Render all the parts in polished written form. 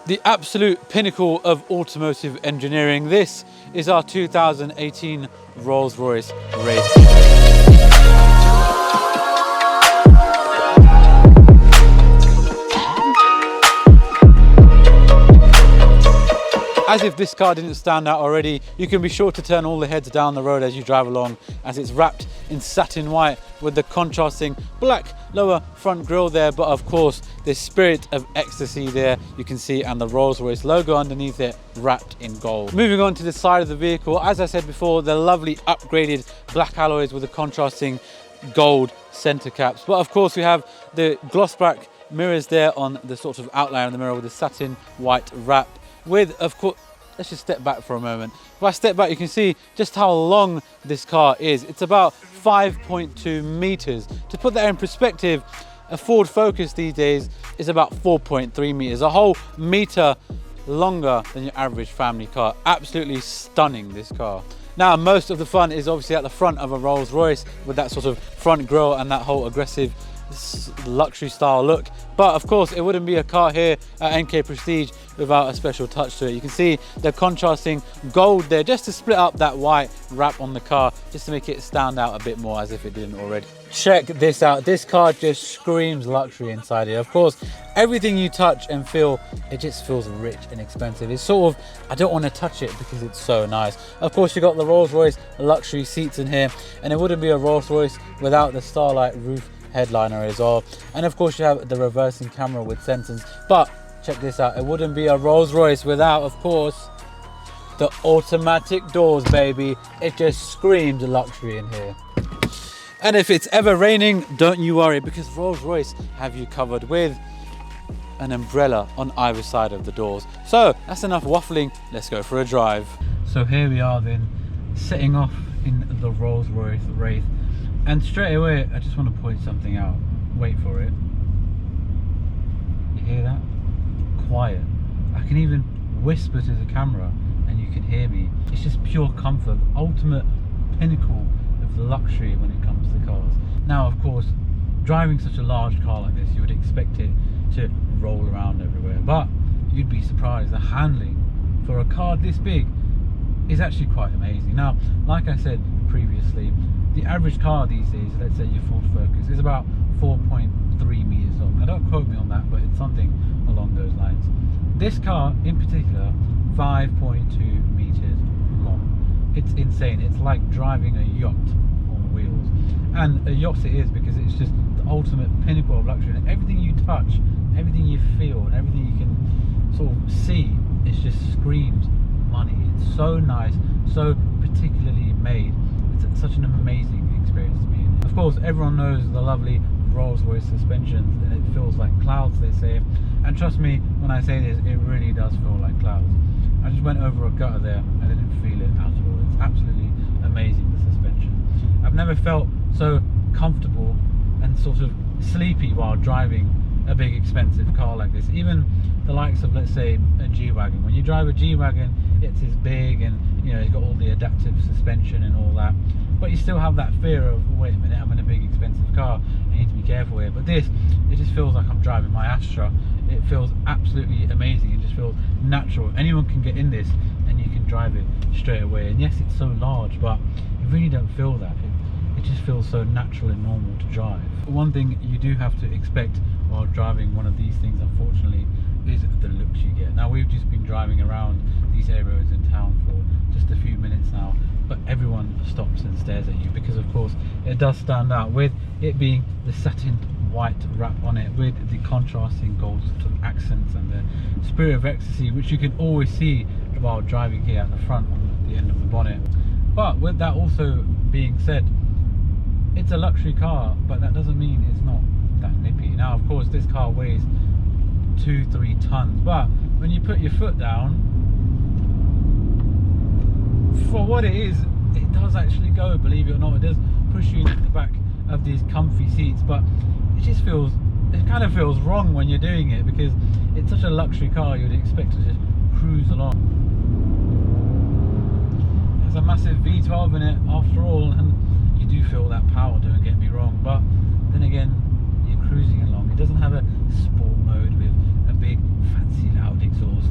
The absolute pinnacle of automotive engineering. This is our 2018 Rolls Royce Wraith. As if this car didn't stand out already, you can be sure to turn all the heads down the road as you drive along, as it's wrapped in satin white with the contrasting black lower front grille there, but of course the spirit of ecstasy there you can see, and the Rolls Royce logo underneath it wrapped in gold. Moving on to the side of the vehicle, as I said before, the lovely upgraded black alloys with the contrasting gold center caps, but of course we have the gloss black mirrors there on the sort of outline of the mirror with the satin white wrap. With, of course, let's just step back for a moment. If I step back, you can see just how long this car is. It's about 5.2 meters. To put that in perspective, a Ford Focus these days is about 4.3 meters, a whole meter longer than your average family car. Absolutely stunning, this car. Now, most of the fun is obviously at the front of a Rolls Royce with that sort of front grille and that whole aggressive luxury style look, but of course it wouldn't be a car here at Enkae Prestige without a special touch to it. You can see the contrasting gold there just to split up that white wrap on the car, just to make it stand out a bit more as if it didn't already. Check this out, this car just screams luxury inside here. Of course, everything you touch and feel, it just feels rich and expensive. It's sort of, I don't want to touch it because it's so nice. Of course, you got the Rolls Royce luxury seats in here, and it wouldn't be a Rolls Royce without the Starlight roof headliner as well, and of course you have the reversing camera with sensors. But check this out, it wouldn't be a Rolls Royce without, of course, the automatic doors, baby. It just screams luxury in here. And if it's ever raining, don't you worry, because Rolls Royce have you covered with an umbrella on either side of the doors. So that's enough waffling, let's go for a drive. So here we are then, setting off in the Rolls Royce Wraith. And straight away, I just want to point something out. Wait for it. You hear that? Quiet. I can even whisper to the camera and you can hear me. It's just pure comfort, ultimate pinnacle of luxury when it comes to cars. Now, of course, driving such a large car like this, you would expect it to roll around everywhere, but you'd be surprised. The handling for a car this big is actually quite amazing. Now, like I said previously, the average car these days, let's say your Ford Focus, is about 4.3 meters long. Now, don't quote me on that, but it's something along those lines. This car in particular, 5.2 meters long. It's insane. It's like driving a yacht on wheels. And a yacht it is, because it's just the ultimate pinnacle of luxury. And everything you touch, everything you feel, and everything you can sort of see, it just screams money. It's so nice, so particularly made. It's such an amazing experience to be in. Of course, everyone knows the lovely Rolls Royce suspensions, and it feels like clouds, they say. And trust me when I say this, it really does feel like clouds. I just went over a gutter there, I didn't feel it at all. It's absolutely amazing, the suspension. I've never felt so comfortable and sort of sleepy while driving a big expensive car like this. Even the likes of, let's say, a G-Wagon. When you drive a G-Wagon, it's as big and, you know, it's got all the adaptive suspension and all that, but you still have that fear of, wait a minute, I'm in a big expensive car, I need to be careful here. But this, it just feels like I'm driving my Astra. It feels absolutely amazing. It just feels natural. Anyone can get in this and you can drive it straight away. And yes, it's so large, but you really don't feel that. It just feels so natural and normal to drive. One thing you do have to expect while driving one of these things, unfortunately, is the looks you get. Now, we've just been driving around these areas in town for just a few minutes now, but everyone stops and stares at you, because of course it does stand out with it being the satin white wrap on it, with the contrasting gold sort of accents and the spirit of ecstasy, which you can always see while driving here at the front on the end of the bonnet. But with that also being said, it's a luxury car, but that doesn't mean it's not that nippy. Now, of course, this car weighs 2-3 tons, but when you put your foot down, for what it is, it does actually go, believe it or not. It does push you into the back of these comfy seats, but it just feels, it kind of feels wrong when you're doing it, because it's such a luxury car, you'd expect to just cruise along. There's a massive V12 in it after all, and you do feel that power, don't get me wrong, but then again, you're cruising along. It doesn't have a sport mode with a big fancy loud exhaust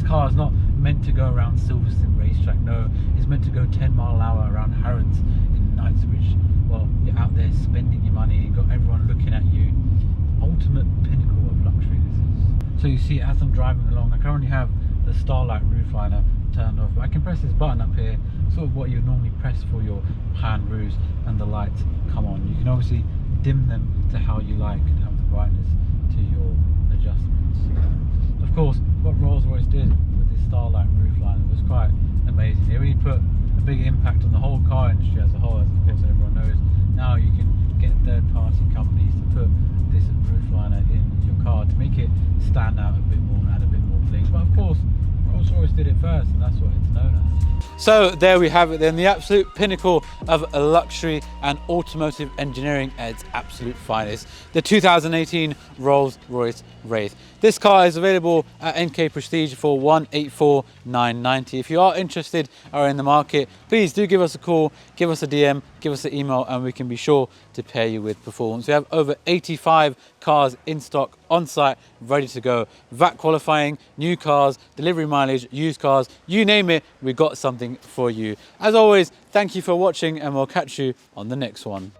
car is not meant to go around Silverstone racetrack. No, it's meant to go 10 mile an hour around Harrods in Knightsbridge. Well, you're out there spending your money, you've got everyone looking at you. Ultimate pinnacle of luxury this is. So you see, as I'm driving along, I currently have the Starlight roof liner turned off. I can press this button up here, sort of what you normally press for your pan roofs, and the lights come on. You can obviously dim them to how you like and have the brightness to your adjustments. Of course, what Rolls Royce did with this Starlight roof liner was quite amazing. They really put a big impact on the whole car industry as a whole, as of course everyone knows. Now you can get third-party companies to put this roof liner in your car to make it stand out a bit more and add a bit more bling. But of course, Rolls Royce did it first, and that's what it's known as. So there we have it then, the absolute pinnacle of luxury and automotive engineering at its absolute finest. The 2018 Rolls Royce Wraith. This car is available at Enkae Prestige for $184,990. If you are interested or in the market, please do give us a call, give us a DM, give us an email, and we can be sure to pair you with performance. We have over 85 cars in stock, on site, ready to go. VAT qualifying, new cars, delivery mileage, used cars, you name it, we got something for you. As always, thank you for watching, and we'll catch you on the next one.